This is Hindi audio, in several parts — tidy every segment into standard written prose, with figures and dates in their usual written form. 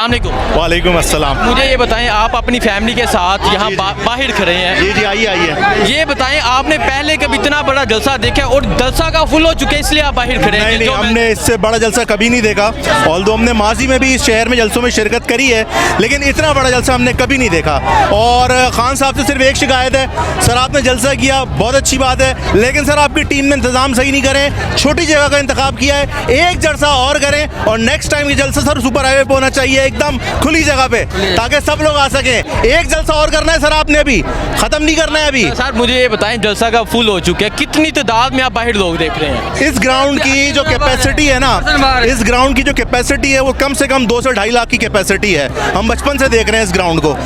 वालेकुम अस्सलाम। मुझे ये बताएं, आप अपनी फैमिली के साथ यहाँ बाहर खड़े हैं। जी जी, आइए आइए। ये बताएं, आपने पहले कभी इतना बड़ा जलसा देखा और जलसा का फुल हो चुके हैं इसलिए आप बाहर खड़े हैं? नहीं, हमने इससे बड़ा जलसा कभी नहीं देखा। ऑल्दो हमने माजी में भी इस शहर में जलसों में शिरकत करी है, लेकिन इतना बड़ा जलसा हमने कभी नहीं देखा। और खान साहब से सिर्फ एक शिकायत है, सर आपने जलसा किया बहुत अच्छी बात है, लेकिन सर आपकी टीम ने इंतजाम सही नहीं करें, छोटी जगह का इंतखाब किया है, एक जलसा और करें और नेक्स्ट टाइम ये जलसा सर सुपर हाईवे पे होना चाहिए, एकदम खुली जगह पे, ताकि सब लोग आ सके। एक जलसा और करना है सर आपने, अभी खत्म नहीं करना है अभी। सर मुझे ये बताएं, जलसा का फुल हो चुके हैं, कितनी तादाद में आप बाहर लोग देख रहे हैं? इस ग्राउंड की जो कैपेसिटी है ना, इस ग्राउंड की जो कैपेसिटी है वो कम से कम 2 से 2.5 लाख की कैपेसिटी है। हम बचपन से देख रहे हैं इस ग्राउंड को,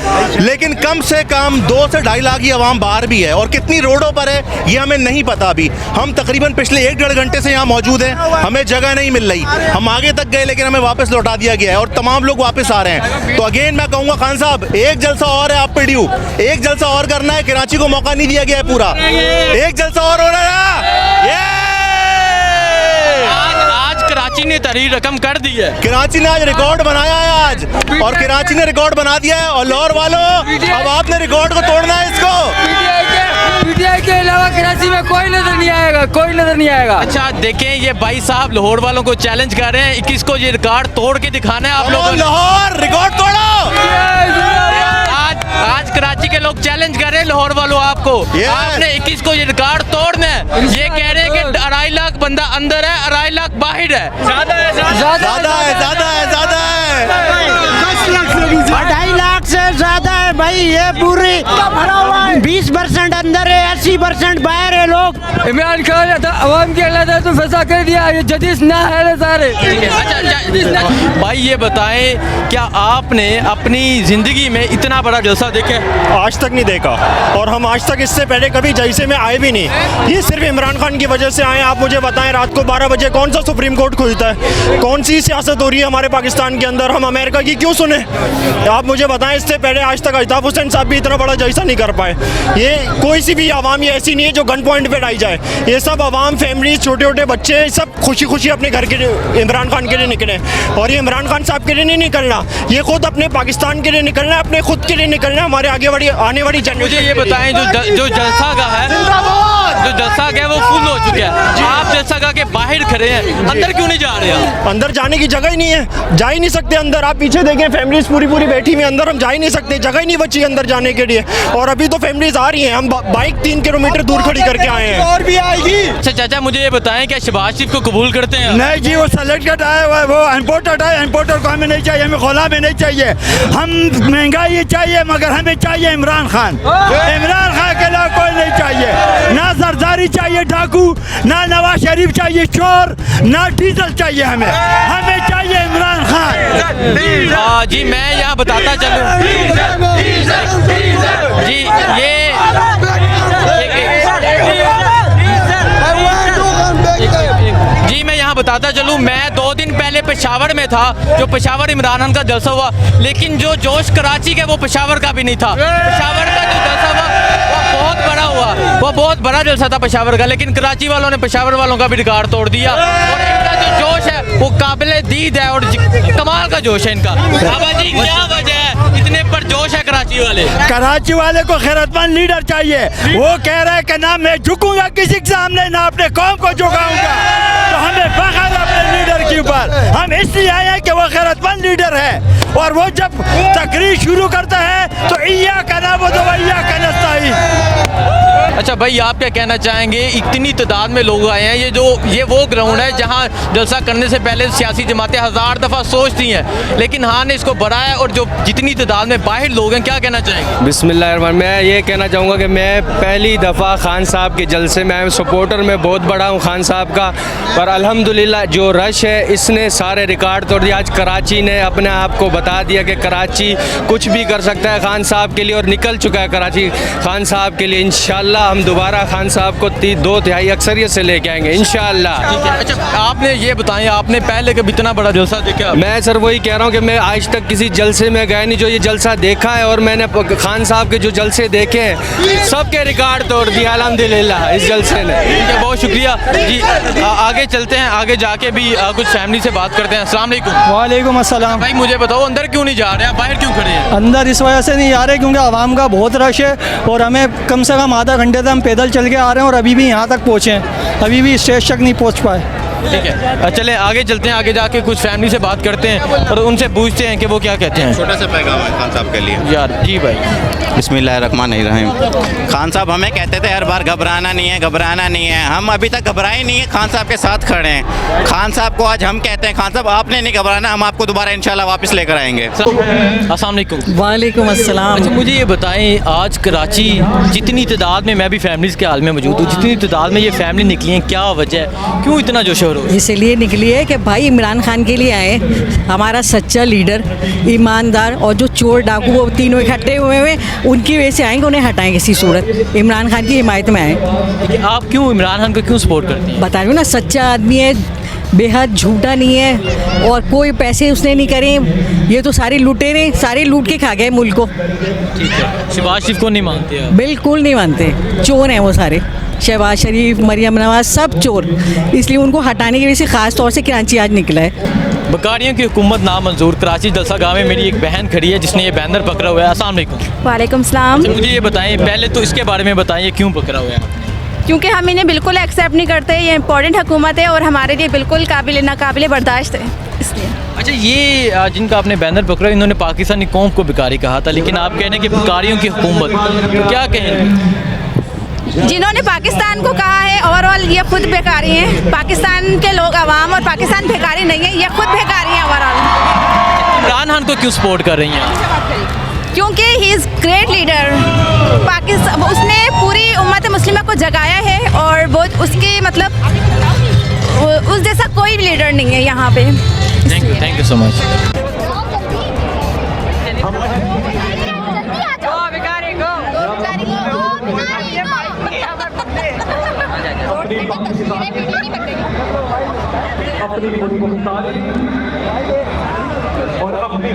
लेकिन कम से कम 2 से 2.5 लाख की आवाम बाहर भी है और कितनी रोडों पर है ये हमें नहीं पता अभी। हम तकरीबन पिछले 1-1.5 घंटे से यहाँ मौजूद हैं, हमें जगह नहीं मिल रही। हम आगे तक गए लेकिन हमें वापस लौटा दिया गया है और तमाम लोग वापस आ रहे हैं। तो अगेन मैं कहूँगा खान साहब, एक जलसा और है आप पे ड्यू, एक जलसा और करना है। कराची को मौका नहीं दिया गया है पूरा, एक जलसा और हो रहा है। आज कराची ने तहरीर रकम कर दी है, कराची ने आज रिकॉर्ड बनाया है आज, और कराची ने रिकॉर्ड बना दिया है। और लाहौर वालों, अब आपने रिकॉर्ड को तोड़ना है इसको। पीटीआई के अलावा कराची में कोई नजर नहीं आएगा, कोई नजर नहीं आएगा। अच्छा देखें, ये भाई साहब लाहौर वालों को चैलेंज कर रहे हैं, 21 को ये रिकॉर्ड तोड़ के दिखाना है आप लोगों को। लाहौर रिकॉर्ड तोड़ो। आज कराची के लोग चैलेंज कर रहे हैं लाहौर वालों आपको, आपने 21 को ये रिकॉर्ड तोड़ना है। ये कह रहे हैं कि 2.5 लाख बंदा अंदर है, 2.5 लाख बाहर है। ज्यादा है, ज्यादा है, ज्यादा है। 2.5 लाख से ज्यादा है भाई। ये पूरी 20% अंदर है, 80% बाहर है लोग। इमरान खान अवाम के अल्लाह तो फैसला कर दिया, ये जदीद ना है सारे। अच्छा भाई ये बताएं, क्या आपने अपनी जिंदगी में इतना बड़ा जलसा देखा? आज तक नहीं देखा, और हम आज तक इससे पहले कभी जलसे में आए भी नहीं। ये सिर्फ इमरान खान की वजह से आए। आप मुझे बताएं, रात को 12 बजे कौन सा सुप्रीम कोर्ट खुलता है? कौन सी सियासत हो रही है हमारे पाकिस्तान के अंदर? हम अमेरिका की क्यों सुने? आप मुझे बताएं, इससे पहले आज तक अल्ताफ हुसैन साहब भी इतना बड़ा जलसा नहीं कर पाए। ये कोई सी भी आवाम ये ऐसी नहीं है जो गन पॉइंट पे लाई जाए। ये सब आवाम, फैमिली, छोटे छोटे बच्चे सब खुशी खुशी अपने घर के लिए इमरान खान के लिए निकले। और ये इमरान खान साहब के लिए नहीं निकलना, ये खुद अपने पाकिस्तान के लिए निकलना है, अपने खुद के लिए निकलना है, हमारे आगे आने वाली जनरेशन। मुझे ये बताएं, जो जलसा का है, जो जलसा का है वो फुल हो चुका है, आप जलसा का के बाहर खड़े हैं, अंदर क्यों नहीं जा रहे हैं? अंदर जाने की जगह ही नहीं है, जा ही नहीं सकते अंदर। आप पीछे देखें, फैमिलीज पूरी पूरी बैठी हुई, अंदर हम जा ही नहीं सकते, जगह ही नहीं बची अंदर जाने के लिए। और अभी तो फैमिलीज आ रही हैं, हम बाइक 3 किलोमीटर दूर खड़ी करके आए हैं। और भी आएगी। अच्छा चाचा मुझे ये बताएं, क्या शहबाज शरीफ को कबूल करते हैं? नहीं जी, वो सेलेक्टेड आया हुआ है, वो इम्पोर्टेड है। इम्पोर्टर को हमें नहीं चाहिए, हमें खोला में नहीं चाहिए। हम महंगाई चाहिए मगर हमें चाहिए इमरान खान। इमरान खान के अलावा कोई नहीं चाहिए। ना जरदारी चाहिए डाकू, ना नवाज शरीफ चाहिए चोर, ना डीजल चाहिए। हमें चाहिए इमरान खान। जी मैं यहाँ बताता चलूँ जी, मैं यहाँ बताता चलूँ, मैं 2 दिन पहले पेशावर में था, जो पेशावर इमरान खान का जलसा हुआ, लेकिन जो जोश कराची का वो पेशावर का भी नहीं था। पेशावर का जो जलसा हुआ वो बहुत बड़ा हुआ, वो बहुत बड़ा जलसा था पेशावर का, लेकिन कराची वालों ने पेशावर वालों का भी रिकॉर्ड तोड़ दिया। और इनका जो जोश है वो काबिले दीद है और कमाल का जोश है इनका। बाबा जी क्या वजह है इतने पर जोश है कराची वाले? कराची वाले को खैरतमंद लीडर चाहिए। वो कह रहा है कि ना मैं झुकूंगा किसी के सामने, ना अपने कौम को झुकाऊंगा। तो हमें फख्र है अपने लीडर के ऊपर। हम इसलिए आए हैं कि वो खैरतमंद लीडर है, और वो जब तकरीर शुरू करता है तो इया का नाबुदु व इया का नस्तईन। अच्छा भाई आप क्या कहना चाहेंगे, इतनी तादाद में लोग आए हैं, ये वो ग्राउंड है जहाँ जलसा करने से पहले सियासी जमातें 1000 दफ़ा सोचती हैं, लेकिन हाँ ने इसको बढ़ाया और जो जितनी तादाद में बाहर लोग हैं, क्या कहना चाहेंगे? बिस्मिल्लाहिर्रहमानिर्रहीम। मैं ये कहना चाहूँगा कि मैं पहली दफ़ा खान साहब के जलसे में सपोर्टर में बहुत बड़ा हूँ खान साहब का, पर अल्हम्दुलिल्लाह जो रश है इसने सारे रिकॉर्ड तोड़ दिया। आज कराची ने अपने आप को बता दिया कि कराची कुछ भी कर सकता है खान साहब के लिए, और निकल चुका है कराची खान साहब के लिए। इंशाअल्लाह इंशाल्लाह हम दोबारा खान साहब को 2/3 अक्सरियत से लेके आएंगे इंशाल्लाह। अच्छा, आपने ये बताएं, आपने पहले कभी इतना बड़ा जलसा देखा? मैं सर वही कह रहा हूँ कि मैं आज तक किसी जलसे में गया नहीं जो ये जलसा देखा है, और मैंने खान साहब के जो जलसे देखे हैं सबके रिकॉर्ड तोड़ दिया अल्हम्दुलिल्लाह इस जलसे ने। ठीक है, बहुत शुक्रिया जी। आगे चलते हैं, आगे जाके भी कुछ फैमिली से बात करते हैं। अस्सलाम वालेकुम। वालेकुम अस्सलाम। भाई मुझे बताओ, अंदर क्यों नहीं जा रहे हैं, बाहर क्यों खड़े हैं? अंदर इस वजह से नहीं आ रहे क्योंकि आवाम का बहुत रश है और हमें कम से कम आधा घंटे से हम पैदल चल के आ रहे हैं और अभी भी यहाँ तक पहुँचे हैं, अभी भी स्टेज तक नहीं पहुँच पाए। ठीक है, चले आगे चलते हैं, आगे जाके कुछ फैमिली से बात करते हैं और उनसे पूछते हैं कि वो क्या कहते हैं। छोटा सा पैगाम है खान साहब के लिए। यार जी भाई। बिस्मिल्लाहिर्रहमानिर्रहीम। खान साहब हमें कहते थे हर बार घबराना नहीं है, घबराना नहीं है। हम अभी तक घबराए नहीं है, खान साहब के साथ खड़े हैं। खान साहब को आज हम कहते हैं खान साहब आपने नहीं घबराना, हम आपको दोबारा इंशाल्लाह वापस लेकर आएंगे। अस्सलाम वालेकुम। वालेकुम अस्सलाम। अच्छा, मुझे ये बताएं, आज कराची जितनी तादाद में, मैं भी फैमिलीज़ के हाल में मौजूद हूँ, जितनी तादाद में ये फैमिली निकली है, क्या वजह है, क्यों इतना जोश हो रहा है? इसलिए निकली है कि भाई इमरान खान के लिए आए, हमारा सच्चा लीडर, ईमानदार, और जो चोर डाकू वो तीनों इकट्ठे हुए हुए उनकी वजह से आएंगे, उन्हें हटाएं किसी सूरत। इमरान खान की हिमायत में आए। लेकिन आप क्यों इमरान खान को क्यों सपोर्ट करते हैं? बता रही हूँ ना, सच्चा आदमी है, बेहद झूठा नहीं है और कोई पैसे उसने नहीं करे। ये तो सारे लुटेरे, सारे लूट के खा गए मुल्क को। ठीक है, शहबाज शरीफ को नहीं मानते आप? बिल्कुल नहीं मानते, चोर हैं वो सारे। शहबाज शरीफ, मरियम नवाज, सब चोर, इसलिए उनको हटाने की वजह से ख़ास तौर से कराची आज निकला है। बकारियों की हुकूमत नामंजूर। कराची जलसा गाँव में मेरी एक बहन खड़ी है जिसने ये बैनर पकड़ा हुआ है। अस्सलाम वालेकुम। वालेकुम सलाम। अच्छा, मुझे ये बताएं, पहले तो इसके बारे में बताएं, ये क्यों पकड़ा हुआ है? क्योंकि हम इन्हें बिल्कुल एक्सेप्ट नहीं करते, ये इम्पोर्टेंट हुकूमत है और हमारे लिए बिल्कुल नाकाबिले बर्दाश्त है, इसलिए। अच्छा, ये जिनका आपने बैनर पकड़ा, इन्होंने पाकिस्तानी कौम को भिखारी कहा था, लेकिन आप कह रहे हैं कि भिखारियों की हुकूमत, तो क्या कहेंगे? जिन्होंने पाकिस्तान को कहा है ओवरऑल ये खुद भिखारी हैं। पाकिस्तान के लोग अवाम और पाकिस्तान भिखारी नहीं है, ये खुद भिखारी हैं ओवरऑल। इमरान खान को क्यों सपोर्ट कर रही हैं? क्योंकि he is great leader. Pakistan, उसने पूरी उम्मत मुस्लिमा को जगाया है और वो उसके मतलब उस जैसा कोई भी लीडर नहीं है यहाँ पे। Thank you so much. अपनी और अपनी